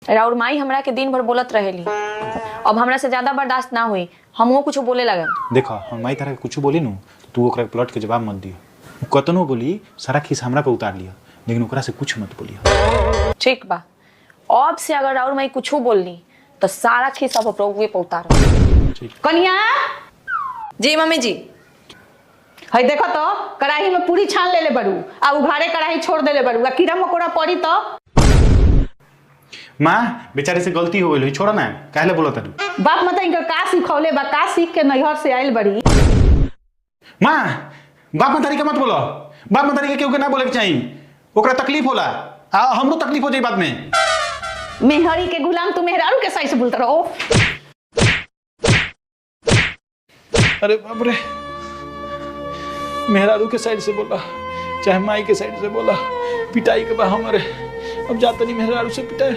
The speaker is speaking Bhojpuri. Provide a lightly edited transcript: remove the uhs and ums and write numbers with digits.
राउर माई हमरा के दिन भर बोलत रहेली, अब हमरा से ज्यादा बर्दाश्त ना हुई, हमो कुछ बोले लगन। देखो हम माई तरह कुछ बोली नु तो तू ओकरा पलट के जवाब मत दियो। कतनो बोली सारा खीस हमरा पे उतार लियो, लेकिन ओकरा से कुछ मत बोलियो। ठीक बा, अब से अगर राउर माई कुछ बोलनी तो सारा खीस अब प्रभुए पे उतारो। कन्या जी मम्मी जी। है देखो तो कढ़ाई में पूरी छान ले बड़ू आ उघारे कढ़ाई छोड़ देले बड़ू आ कीड़ा मकोड़ा पड़ी तो। माँ बेचारे से गलती हो गई, छोड़ा ना, काहे ले बोलत तू? बाप मत इनकर का सिखौले बा, का सीख के नैहर से आइल बड़ी। माँ बाप मतारी के मत बोलो, बाप मतारी के केहू के ना बोले के चाहिए, ओकरा तकलीफ होला, हमरो तकलीफ हो जाई बाद में। मेहरी के गुलाम तू मेहरारू के साइड से बोलता रहो। अरे बाप रे, मेहरारू के साइड से बोला चाहे माई के साइड से बोला, पिटाई के बा हमारे, अब जाता नहीं मेहरारू से पिटाए।